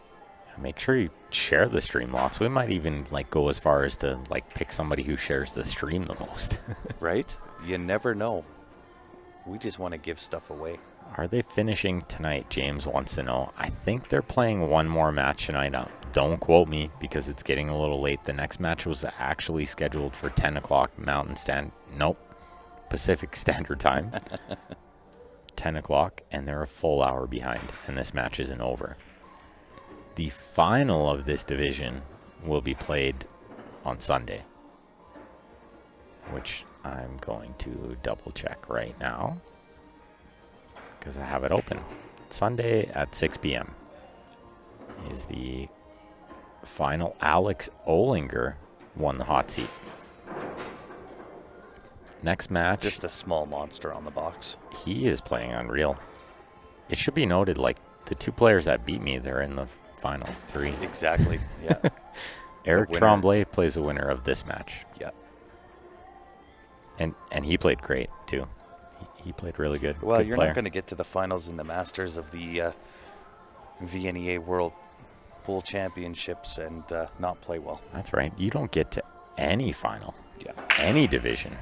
Make sure you share the stream lots. We might even go as far as to pick somebody who shares the stream the most. Right? You never know. We just want to give stuff away. Are they finishing tonight? James wants to know. I think they're playing one more match tonight. Don't quote me because it's getting a little late. The next match was actually scheduled for 10 o'clock Pacific Standard Time. 10 o'clock, and they're a full hour behind, and this match isn't over. The final of this division will be played on Sunday, which I'm going to double check right now because I have it open. Sunday at 6 p.m. is the final. Alex Olinger won the hot seat. Next match. Just a small monster on the box. He is playing unreal. It should be noted, the two players that beat me, they're in the final three. Exactly, yeah. Eric Tremblay plays the winner of this match. Yeah. And he played great, too. He played really good. Well, good you're player. not going to get to the finals in the Masters of the VNEA World Pool Championships and not play well. That's right. You don't get to any final. Yeah. Any division.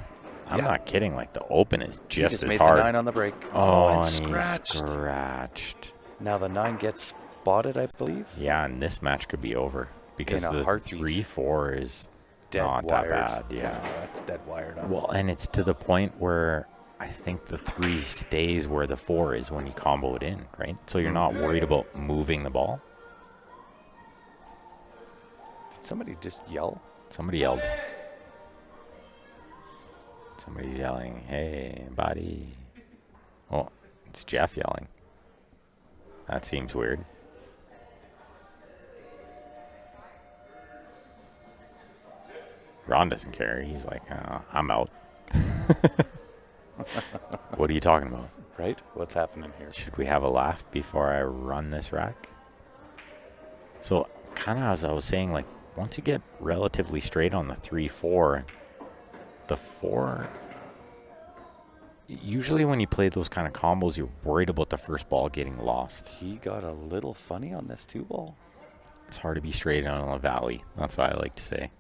I'm not kidding. The Open is just as made hard. The 9 on the break. And scratched. He scratched. Now the 9 gets spotted, I believe. Yeah, and this match could be over because the 3-4 is dead not wired. that bad. Yeah, that's dead wired up. Well, and it's to the point where I think the 3 stays where the 4 is when you combo it in, right? So you're not worried about moving the ball. Did somebody just yell? Somebody yelled. Somebody's yelling, "Hey, buddy." Oh, it's Jeff yelling. That seems weird. Ron doesn't care. He's like, I'm out. What are you talking about? Right? What's happening here? Should we have a laugh before I run this rack? So, kind of as I was saying, once you get relatively straight on the 3-4, the 4, usually when you play those kind of combos, you're worried about the first ball getting lost. He got a little funny on this 2-ball. It's hard to be straight on a valley. That's what I like to say.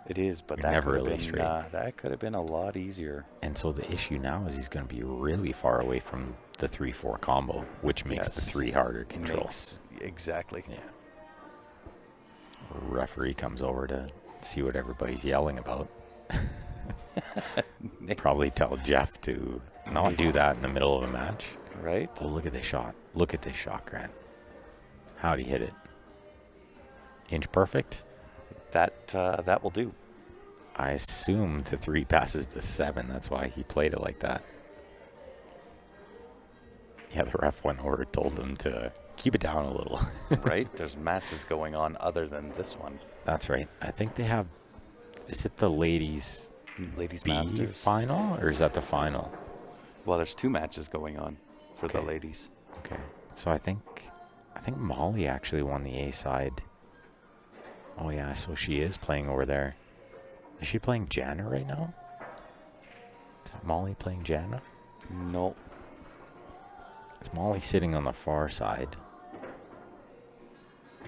It is, but You're never really straight. That could have been a lot easier. And so the issue now is he's going to be really far away from the 3-4 combo, which makes the 3 harder to control. Exactly. Yeah. Referee comes over to see what everybody's yelling about. Probably tell Jeff to not do that in the middle of a match. Right? Oh, look at this shot. Look at this shot, Grant. How'd he hit it? Inch perfect? That will do. I assume the 3 passes the 7. That's why he played it like that. Yeah, the ref went over and told them to keep it down a little. Right? There's matches going on other than this one. That's right. I think they have... Is it the ladies B Masters final, or is that the final? Well, there's 2 matches going on for the ladies. Okay. So I think Molly actually won the A side. Oh, yeah, so she is playing over there. Is she playing Jana right now? Is that Molly playing Jana? No. It's Molly sitting on the far side.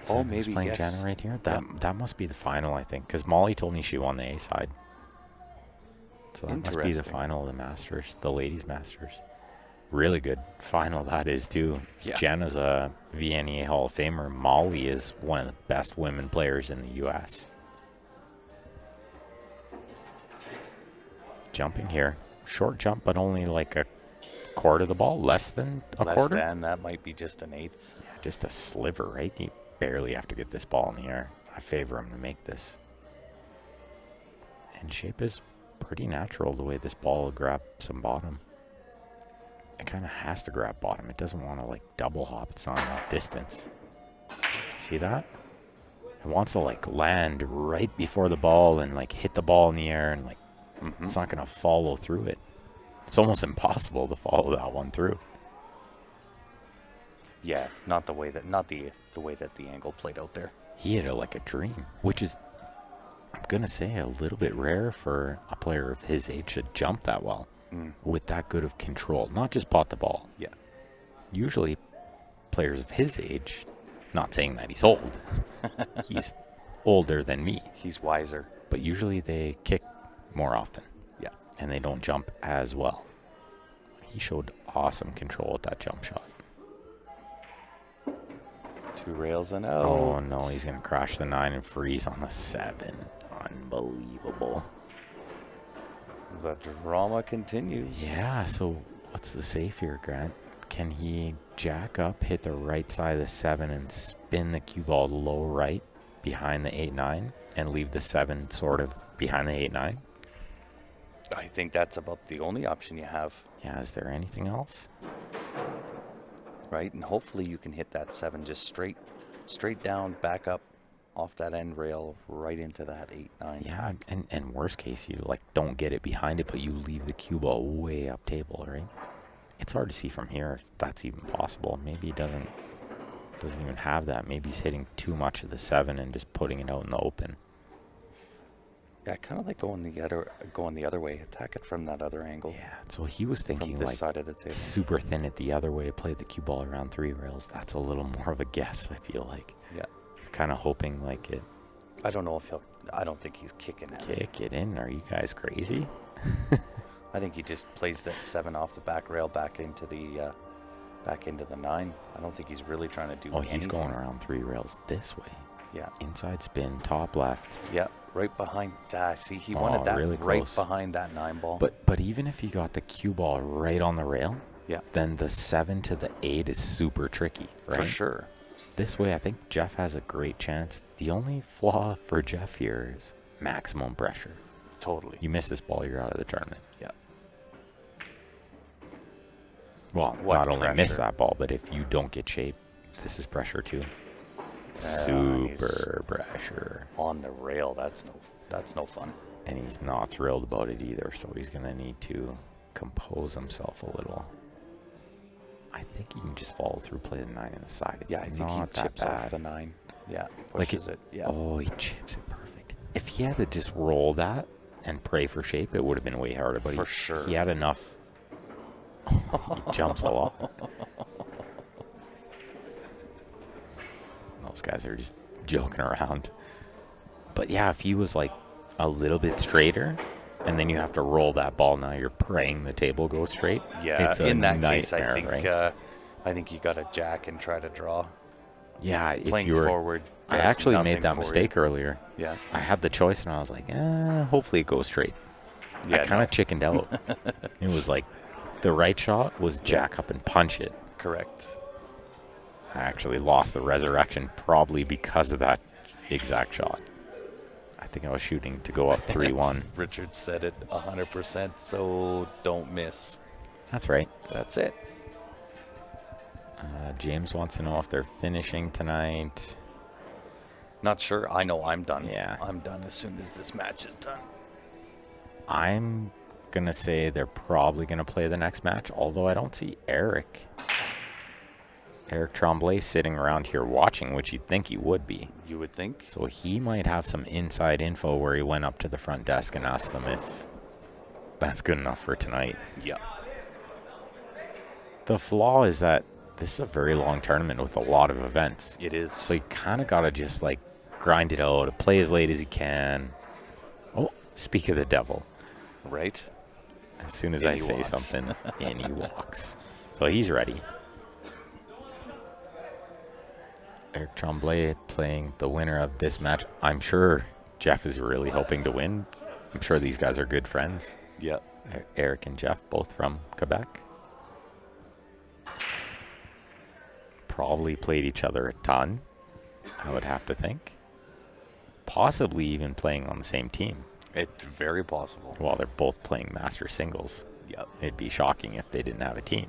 Maybe playing yes. Jana right here? That must be the final, I think, because Molly told me she won the A side. So that must be the final of the Masters, the ladies' Masters. Really good final that is, too. Yeah. Jana's a VNEA Hall of Famer. Molly is one of the best women players in the U.S. Jumping here. Short jump, but only a quarter of the ball. Less than a quarter? Less than. That might be just an eighth. Yeah, just a sliver, right? You barely have to get this ball in the air. I favor him to make this. And shape is pretty natural the way this ball will grab some bottom. It kind of has to grab bottom. It doesn't want to double hop. It's not enough distance. See that? It wants to like land right before the ball and like hit the ball in the air, and like it's not going to follow through it. It's almost impossible to follow that one through. Yeah, not the way that the angle played out there. He hit it like a dream, which is, I'm going to say, a little bit rare for a player of his age to jump that well with that good of control, not just pot the ball. Yeah. Usually players of his age, not saying that he's old, he's older than me, He's wiser. but usually they kick more often. Yeah. And they don't jump as well. He showed awesome control with that jump shot. 2 rails and out. Oh no, he's going to crash the 9 and freeze on the 7. Unbelievable. The drama continues. Yeah, so what's the safe here, Grant? Can he jack up, hit the right side of the 7, and spin the cue ball low right behind the 8-9 and leave the 7 sort of behind the 8-9? I think that's about the only option you have. Yeah, is there anything else? Right, and hopefully you can hit that 7 just straight down, back up off that end rail right into that 8-9. Yeah, and worst case, you like don't get it behind it, but you leave the cue ball way up table, right? It's hard to see from here if that's even possible. Maybe he doesn't even have that. Maybe he's hitting too much of the 7 and just putting it out in the open. Yeah, kind of like going the other way. Attack it from that other angle. Yeah, so he was thinking From this like side of the table. super thin it the other way, play the cue ball around 3 rails. That's a little more of a guess, I feel like. Yeah. Kind of hoping like it. I don't know if I don't think he's kicking at it. Kick it in. Are you guys crazy? I think he just plays that 7 off the back rail back into the 9. I don't think he's really trying to do Oh, anything. he's going around 3 rails this way. Yeah. Inside spin, top left. Yeah, right behind. See, he wanted that really right close. behind that 9 ball. But even if he got the cue ball right on the rail, yeah, then the 7 to the 8 is super tricky, right? for sure. This way, I think Jeff has a great chance. The only flaw for Jeff here is maximum pressure. Totally. You miss this ball, you're out of the tournament. Yeah. Well, What not only miss pressure? that ball, but if you don't get shape, this is pressure too. he's- Super pressure. On the rail, that's no fun. And he's not thrilled about it either, so he's going to need to compose himself a little. I think he can just follow through, play the 9 on the side. It's Yeah, I think he not that chips bad. off the 9. Yeah, Like pushes it. Yeah. Oh, he chips it perfect. If he had to just roll that and pray for shape, it would have been way harder. But For sure. he had enough. He jumps a lot. Those guys are just joking around. But yeah, if he was like a little bit straighter, and then you have to roll that ball, now you're praying the table goes straight. Yeah, it's a in that case, nightmare, right? I think you got to jack and try to draw. Yeah, if Playing you were, forward. I does actually nothing made that for mistake earlier. you. Yeah. I had the choice, and I was like, hopefully it goes straight. Yeah. I kind of chickened out. It was like the right shot was jack up and punch it. Correct. I actually lost the resurrection probably because of that exact shot. I think I was shooting to go up 3-1. Richard said it 100%, so don't miss. That's right. That's it. James wants to know if they're finishing tonight. Not sure. I know I'm done. Yeah. I'm done as soon as this match is done. I'm going to say they're probably going to play the next match, although I don't see Eric Tremblay sitting around here watching, which you'd think he would be. You would think. So he might have some inside info where he went up to the front desk and asked them if that's good enough for tonight. Yeah. The flaw is that this is a very long tournament with a lot of events. It is. So you kind of got to just like grind it out, play as late as you can. Oh, speak of the devil. Right? As soon as In I he say walks. something, in he walks. So he's ready. Eric Tremblay playing the winner of this match. I'm sure Jeff is really hoping to win. I'm sure these guys are good friends. Yeah. Eric and Jeff, both from Quebec. Probably played each other a ton, I would have to think. Possibly even playing on the same team. It's very possible. While they're both playing master singles. Yep. It'd be shocking if they didn't have a team.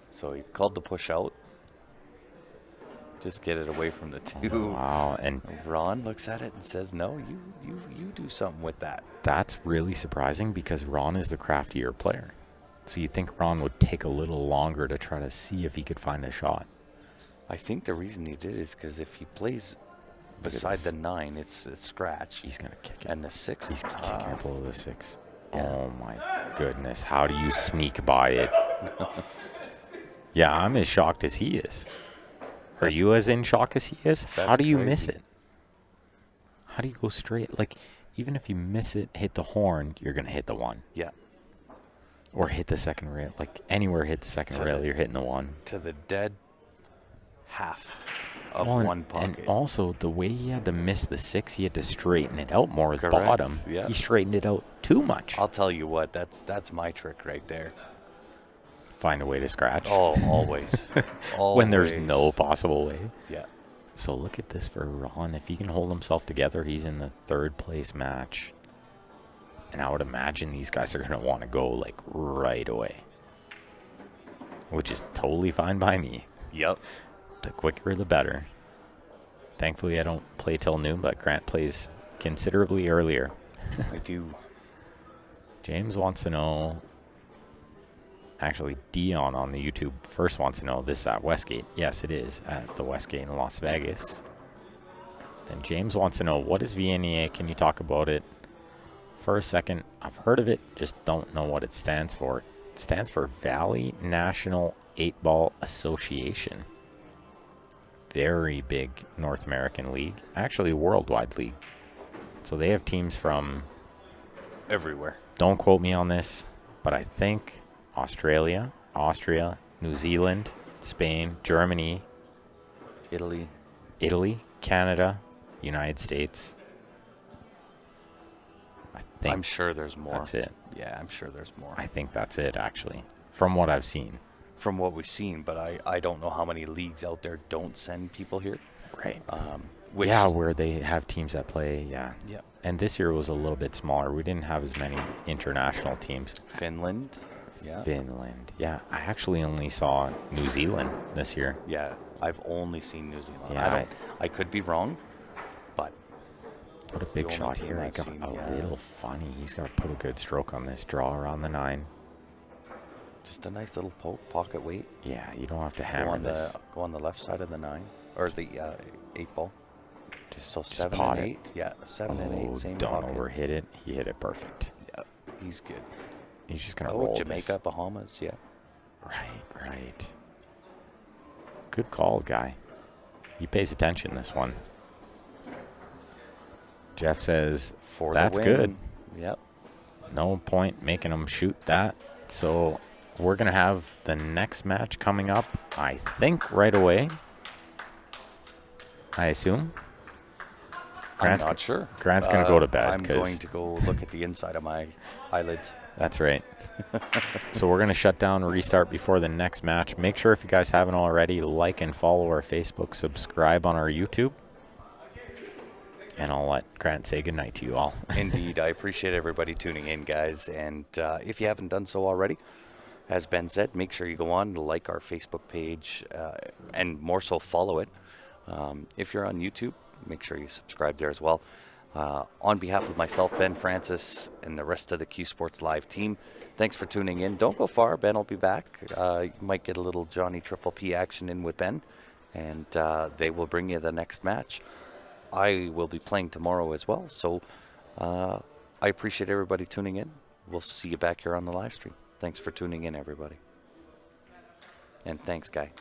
So he called the push out. Just get it away from the two. Wow, and Ron looks at it and says, no, you do something with that. that's really surprising because Ron is the craftier player. So you think Ron would take a little longer to try to see if he could find a shot. I think the reason he did is because if he plays beside the 9, it's a scratch. He's going to kick it. And the 6 He's is tough. careful of the 6. Yeah. Oh my goodness. How do you sneak by it? Yeah, I'm as shocked as he is. Are you as in shock as he is? How do you miss crazy. it? How do you go straight? Like, even if you miss it, hit the horn, you're going to hit the 1. Yeah. Or hit the second rail. Like, anywhere hit the second rail, you're hitting the 1. To the dead half of Well, one pocket. And also, the way he had to miss the 6, he had to straighten it out more at the Correct, bottom. yeah. He straightened it out too much. I'll tell you what, that's my trick right there. Find a way to scratch. Oh, always. When there's Always. no possible way. Yeah. So look at this for Ron. If he can hold himself together, he's in the 3rd place match. And I would imagine these guys are going to want to go like right away. Which is totally fine by me. Yep. The quicker the better. Thankfully I don't play till noon, but Grant plays considerably earlier. I do. James wants to know. Actually, Dion on the YouTube first wants to know, this at Westgate. Yes, it is at the Westgate in Las Vegas. Then James wants to know, what is VNEA? Can you talk about it for a second? I've heard of it, just don't know what it stands for. It stands for Valley National 8-Ball Association. Very big North American league. Actually, worldwide league. So they have teams from, Everywhere. don't quote me on this, but I think Australia, Austria, New Zealand, Spain, Germany, Italy. Canada, United States. I think I'm sure there's more. that's it. Yeah, I'm sure there's more. I think that's it, actually, from what I've seen. From what we've seen, but I don't know how many leagues out there don't send people here. Right. Which, Yeah, where they have teams that play, yeah. Yeah. And this year was a little bit smaller. We didn't have as many international teams. Finland. Yeah. Finland. Yeah, I actually only saw New Zealand this year. Yeah, I've only seen New Zealand. Yeah, I could be wrong, but What it's a the big only shot team here. I I've got seen, a yeah. little funny. He's got to put a good stroke on this. Draw around the 9. Just a nice little pocket weight. Yeah, you don't have to Go hammer on this. go on the left side of the 9 or the 8-ball. So Just 7 pot and it. 8. Yeah, 7 and 8. Same Don't pocket. overhit it. He hit it perfect. Yeah, he's good. He's just going to Oh, roll Jamaica, this. Bahamas. Yeah. Right. Good call, guy. He pays attention this one. Jeff says, For that's the win. good. Yep. No point making him shoot that. So we're going to have the next match coming up, I think, right away. I assume. I'm not sure. Grant's going to go to bed. I'm going to go look at the inside of my eyelids. That's right. So we're going to shut down and restart before the next match. Make sure, if you guys haven't already, like and follow our Facebook, subscribe on our YouTube. And I'll let Grant say goodnight to you all. Indeed. I appreciate everybody tuning in, guys. And if you haven't done so already, as Ben said, make sure you go on, like our Facebook page, and more so follow it. If you're on YouTube, make sure you subscribe there as well. On behalf of myself, Ben Francis, and the rest of the Q Sports Live team, thanks for tuning in. Don't go far. Ben will be back. You might get a little Johnny Triple P action in with Ben, and they will bring you the next match. I will be playing tomorrow as well, so I appreciate everybody tuning in. We'll see you back here on the live stream. Thanks for tuning in, everybody. And thanks, Guy.